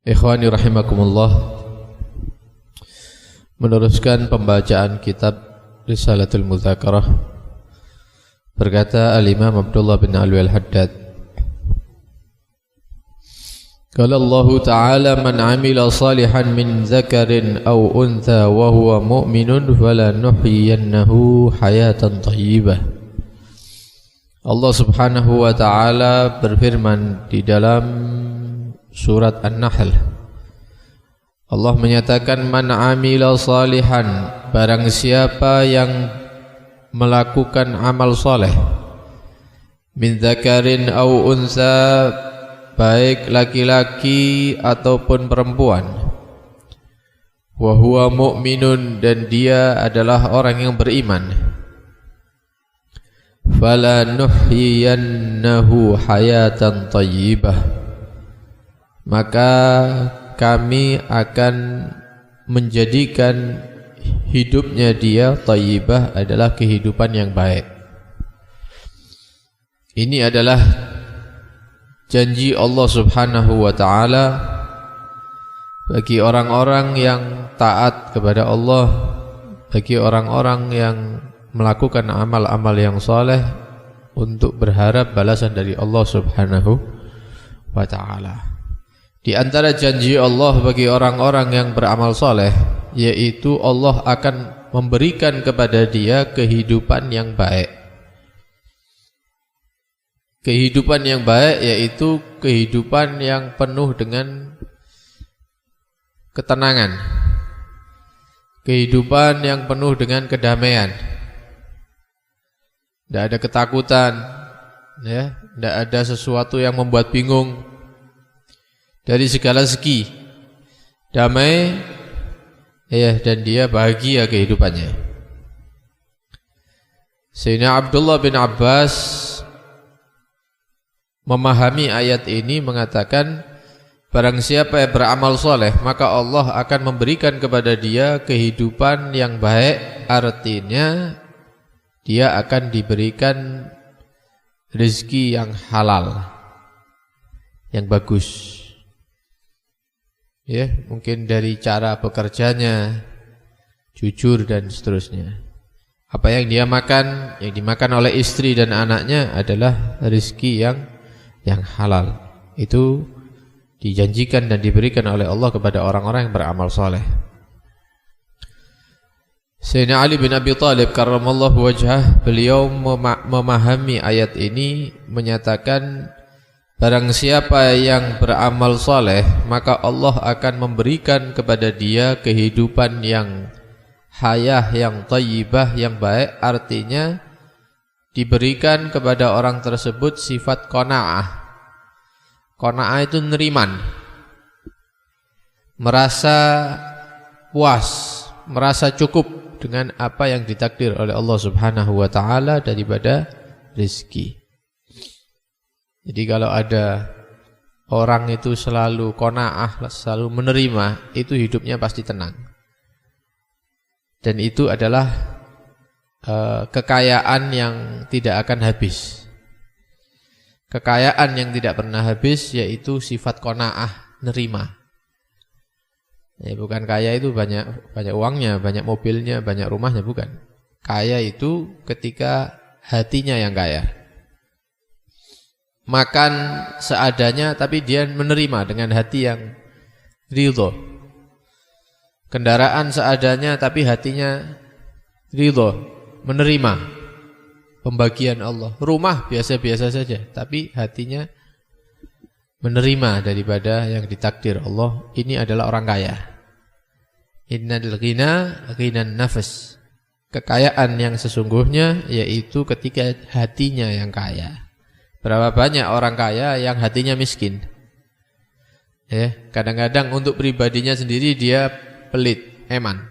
Ikhwani rahimakumullah, meneruskan pembacaan kitab Risalatul Mudzakarah. Berkata Al-Imam Abdullah bin Alwi Al-Haddad, qala Allah Ta'ala man 'amila salihan min dzakarin aw untha wa huwa mu'minun falanuhyiyannahu hayatan thayyibah. Allah Subhanahu wa Ta'ala berfirman di dalam surat An-Nahl. Allah menyatakan man 'amila salihan, barang siapa yang melakukan amal soleh, min dzakarin au unsa, baik laki-laki ataupun perempuan, wa huwa mu'minun, dan dia adalah orang yang beriman, fala nuhyiyannahu hayatan thayyibah, maka kami akan menjadikan hidupnya dia thayyibah, adalah kehidupan yang baik. Ini adalah janji Allah Subhanahu wa Ta'ala bagi orang-orang yang taat kepada Allah, bagi orang-orang yang melakukan amal-amal yang soleh, untuk berharap balasan dari Allah Subhanahu wa Ta'ala. Di antara janji Allah bagi orang-orang yang beramal soleh, yaitu Allah akan memberikan kepada dia kehidupan yang baik. Kehidupan yang baik yaitu kehidupan yang penuh dengan ketenangan, kehidupan yang penuh dengan kedamaian. Tidak ada ketakutan, ya, tidak ada sesuatu yang membuat bingung. Dari segala segi damai, ya, dan dia bahagia kehidupannya. Sayyidina Abdullah bin Abbas memahami ayat ini mengatakan, barang siapa yang beramal soleh, maka Allah akan memberikan kepada dia kehidupan yang baik. Artinya dia akan diberikan rezeki yang halal, yang bagus. Ya, mungkin dari cara bekerjanya, jujur dan seterusnya. Apa yang dia makan, yang dimakan oleh istri dan anaknya adalah rezeki yang halal. Itu dijanjikan dan diberikan oleh Allah kepada orang-orang yang beramal soleh. Sayyidina Ali bin Abi Thalib karramallahu wajhah, beliau memahami ayat ini menyatakan, barang siapa yang beramal soleh, maka Allah akan memberikan kepada dia kehidupan yang hayah, yang thayyibah, yang baik. Artinya diberikan kepada orang tersebut sifat qanaah. Qanaah itu neriman, merasa puas, merasa cukup dengan apa yang ditakdir oleh Allah Subhanahu wa Ta'ala daripada rezeki. Jadi kalau ada orang itu selalu qanaah, selalu menerima, itu hidupnya pasti tenang. Dan itu adalah kekayaan yang tidak akan habis. Kekayaan yang tidak pernah habis yaitu sifat qanaah, nerima. Ya, bukan kaya itu banyak uangnya, banyak mobilnya, banyak rumahnya, bukan. Kaya itu ketika hatinya yang kaya. Makan seadanya tapi dia menerima dengan hati yang ridho. Kendaraan seadanya tapi hatinya ridho, menerima pembagian Allah. Rumah biasa-biasa saja tapi hatinya menerima daripada yang ditakdir Allah. Ini adalah orang kaya. Innal ghina ghinan nafs. Kekayaan yang sesungguhnya yaitu ketika hatinya yang kaya. Berapa banyak orang kaya yang hatinya miskin. Ya, kadang-kadang untuk pribadinya sendiri dia pelit, eman.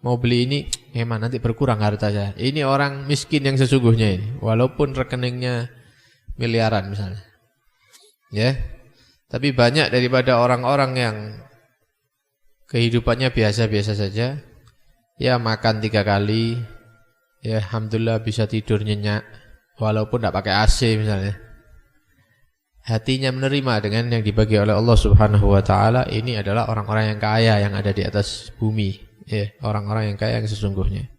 Mau beli ini, eman, nanti berkurang hartanya. Ini orang miskin yang sesungguhnya ini, walaupun rekeningnya miliaran misalnya. Ya. Tapi banyak daripada orang-orang yang kehidupannya biasa-biasa saja. Ya, makan 3 kali. Ya, alhamdulillah bisa tidur nyenyak. Walaupun tidak pakai AC misalnya. hatinya menerima dengan yang dibagi oleh Allah Subhanahu wa taala, ini adalah orang-orang yang kaya yang ada di atas bumi, ya, orang-orang yang kaya yang sesungguhnya.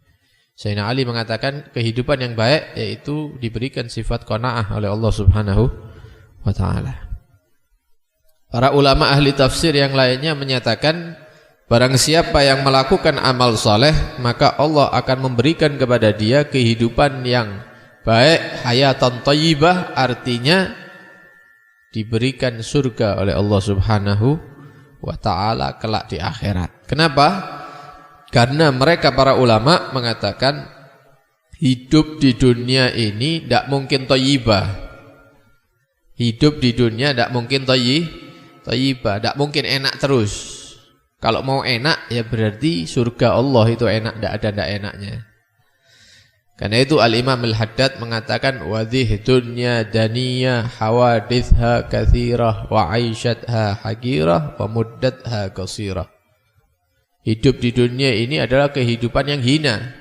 Sayyidina Ali mengatakan kehidupan yang baik yaitu diberikan sifat qanaah oleh Allah Subhanahu wa taala. Para ulama ahli tafsir yang lainnya menyatakan barang siapa yang melakukan amal soleh, maka Allah akan memberikan kepada dia kehidupan yang baik, hayatan thayyibah, artinya diberikan surga oleh Allah Subhanahu wa taala kelak di akhirat. Kenapa? Karena mereka para ulama mengatakan hidup di dunia ini tidak mungkin thayyibah. Hidup di dunia tidak mungkin thayyibah, tidak mungkin enak terus. Kalau mau enak ya berarti surga Allah itu enak, tidak ada tidak enaknya. Karena itu Al-Imam Al-Haddad mengatakan wadhih dunya daniyah hawadithha kathirah wa aishatha hagirah wa muddatha qasirah. Hidup di dunia ini adalah kehidupan yang hina.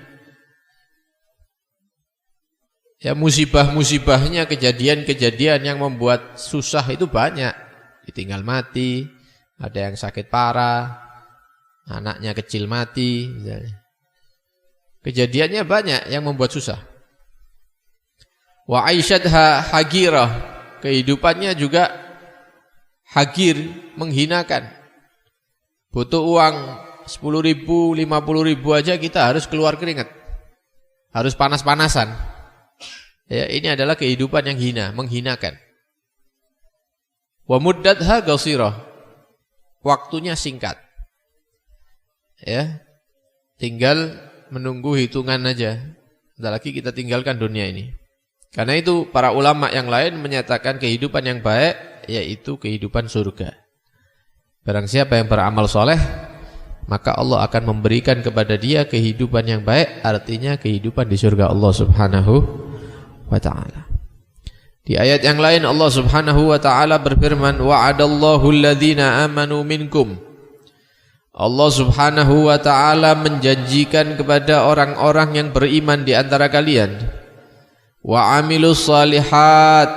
Ya, musibah-musibahnya, kejadian-kejadian yang membuat susah itu banyak. Ditinggal mati, ada yang sakit parah, anaknya kecil mati misalnya. Kejadiannya banyak yang membuat susah. Wa aisyatha hagirah, kehidupannya juga hagir, menghinakan. Butuh uang 10.000, 50.000 aja kita harus keluar keringat. Harus panas-panasan. Ya, ini adalah kehidupan yang hina, menghinakan. Wa muddatha qasirah, waktunya singkat. Ya, tinggal menunggu hitungan aja. Bentar lagi kita tinggalkan dunia ini. Karena itu para ulama yang lain menyatakan kehidupan yang baik yaitu kehidupan surga. Barang siapa yang beramal soleh, maka Allah akan memberikan kepada dia kehidupan yang baik, artinya kehidupan di surga Allah Subhanahu wa ta'ala. Di ayat yang lain Allah Subhanahu wa ta'ala berfirman, wa'adallahu alladhina amanu minkum. Allah Subhanahu wa ta'ala menjanjikan kepada orang-orang yang beriman di antara kalian, wa amilus salihat,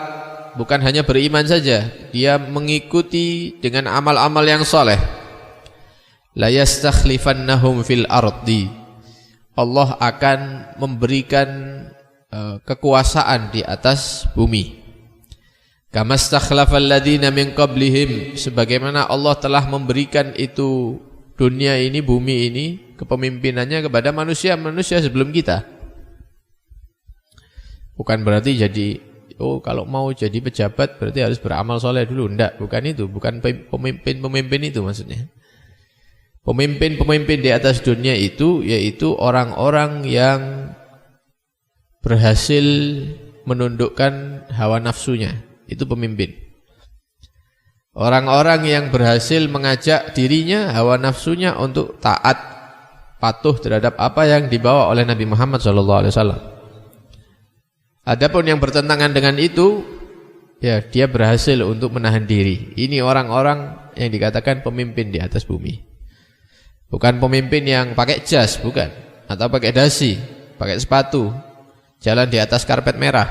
bukan hanya beriman saja, dia mengikuti dengan amal-amal yang soleh. La yastakhlifannahum fil ardi, Allah akan memberikan kekuasaan di atas bumi. Kama stakhlafal ladzina min qablihim, sebagaimana Allah telah memberikan itu dunia ini, bumi ini, kepemimpinannya kepada manusia-manusia sebelum kita. Bukan berarti jadi, kalau mau jadi pejabat berarti harus beramal soleh dulu. Enggak, bukan itu. Bukan pemimpin-pemimpin itu maksudnya. Pemimpin-pemimpin di atas dunia itu yaitu orang-orang yang berhasil menundukkan hawa nafsunya. Itu pemimpin. Orang-orang yang berhasil mengajak dirinya, hawa nafsunya untuk taat, patuh terhadap apa yang dibawa oleh Nabi Muhammad SAW. Adapun yang bertentangan dengan itu, ya dia berhasil untuk menahan diri. Ini orang-orang yang dikatakan pemimpin di atas bumi. Bukan pemimpin yang pakai jas, bukan. Atau pakai dasi, pakai sepatu, jalan di atas karpet merah,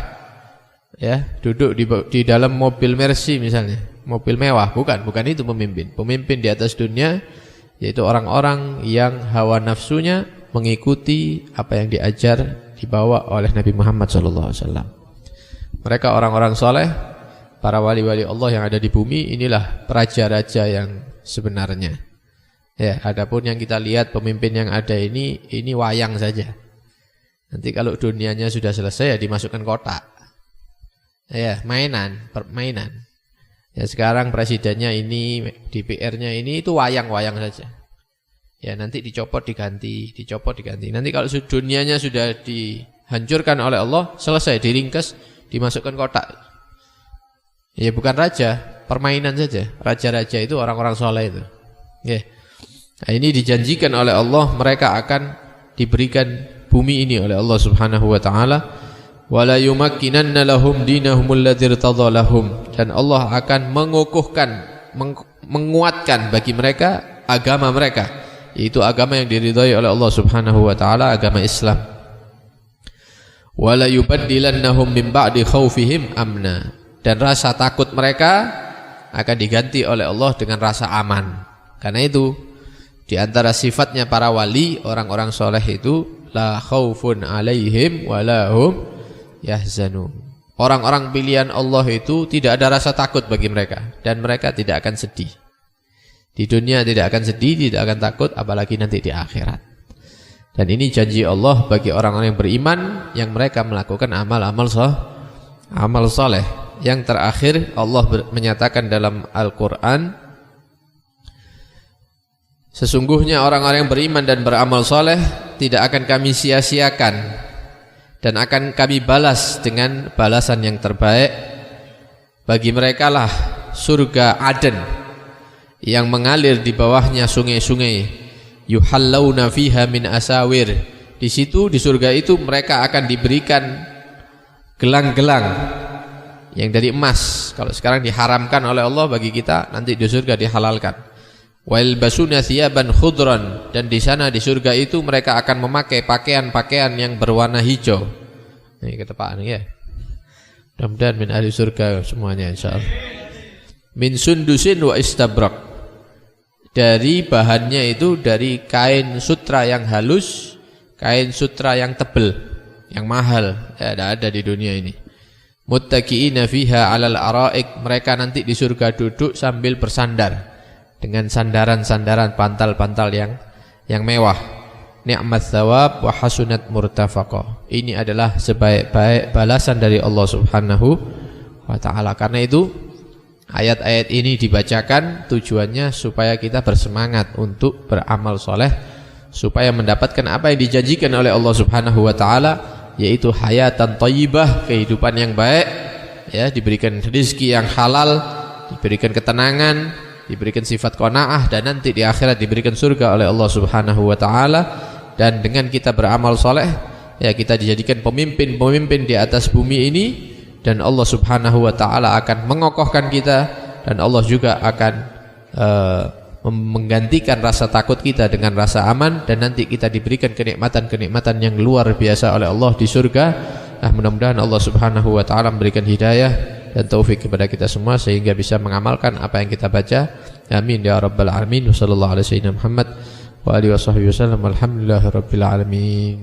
ya duduk di dalam mobil Mercy misalnya, mobil mewah, bukan itu pemimpin. Pemimpin di atas dunia yaitu orang-orang yang hawa nafsunya mengikuti apa yang diajar, dibawa oleh Nabi Muhammad SAW. Mereka orang-orang soleh, para wali-wali Allah yang ada di bumi. Inilah raja-raja yang sebenarnya. Ya, adapun yang kita lihat pemimpin yang ada ini wayang saja. Nanti kalau dunianya sudah selesai ya dimasukkan kotak. Ya, permainan. Ya, sekarang presidennya ini, DPR-nya ini, itu wayang-wayang saja. Ya, nanti dicopot diganti. Nanti kalau dunianya sudah dihancurkan oleh Allah, selesai, diringkas, dimasukkan kotak. Ya, bukan raja, permainan saja. Raja-raja itu orang-orang soleh itu. Ya. Nah, ini dijanjikan oleh Allah, mereka akan diberikan bumi ini oleh Allah Subhanahu wa taala. Wala yumakkinanna lahum dinahumul ladzir tadallahum, dan Allah akan menguatkan bagi mereka agama mereka, yaitu agama yang diridhai oleh Allah Subhanahu wa taala, agama Islam. Wala yubaddilannahum min ba'di khaufihim amna, Dan rasa takut mereka akan diganti oleh Allah dengan rasa aman. Karena itu di antara sifatnya para wali, orang-orang soleh itu la khaufun alaihim wala hum yahzanun. Orang-orang pilihan Allah itu tidak ada rasa takut bagi mereka dan mereka tidak akan sedih. Di dunia tidak akan sedih, tidak akan takut, apalagi nanti di akhirat. Dan ini janji Allah bagi orang-orang yang beriman yang mereka melakukan amal-amal soleh. Yang terakhir Allah menyatakan dalam Al-Quran, sesungguhnya orang-orang yang beriman dan beramal soleh tidak akan kami sia-siakan dan akan kami balas dengan balasan yang terbaik. Bagi mereka lah surga Aden yang mengalir di bawahnya sungai-sungai, yuhallawna fiha min asawir. Di situ, di surga itu mereka akan diberikan gelang-gelang yang dari emas. Kalau sekarang diharamkan oleh Allah bagi kita, nanti di surga dihalalkan. Wa yalbasuna thiyaban khudran, dan di sana di surga itu mereka akan memakai pakaian-pakaian yang berwarna hijau. Ini kata Pak ya. Mudah-mudahan min ahli surga semuanya insyaallah. Min sundusin wa istabrak. Dari bahannya itu dari kain sutra yang halus, kain sutra yang tebal, yang mahal, tidak ada di dunia ini. Muttaqiina fiha 'alal araik, mereka nanti di surga duduk sambil bersandar dengan sandaran-sandaran pantal-pantal yang mewah. Ni'mat tsawab wa hasunat murtafaqa. Ini adalah sebaik-baik balasan dari Allah Subhanahu wa taala. Karena itu ayat-ayat ini dibacakan tujuannya supaya kita bersemangat untuk beramal soleh, supaya mendapatkan apa yang dijanjikan oleh Allah Subhanahu wa taala, yaitu hayatan thayyibah, kehidupan yang baik, ya, diberikan rezeki yang halal, diberikan ketenangan, diberikan sifat qanaah, dan nanti di akhirat diberikan surga oleh Allah Subhanahu wa taala. Dan dengan kita beramal soleh, ya, kita dijadikan pemimpin-pemimpin di atas bumi ini, dan Allah Subhanahu wa taala akan mengokohkan kita, dan Allah juga akan menggantikan rasa takut kita dengan rasa aman, dan nanti kita diberikan kenikmatan-kenikmatan yang luar biasa oleh Allah di surga. Nah, mudah-mudahan Allah Subhanahu wa taala memberikan hidayah dan taufik kepada kita semua sehingga bisa mengamalkan apa yang kita baca. Amin ya rabbal alamin. Wassallallahu alaihi wasallam Muhammad wa alihi washabbihi wasallam. Alhamdulillahirabbil alamin.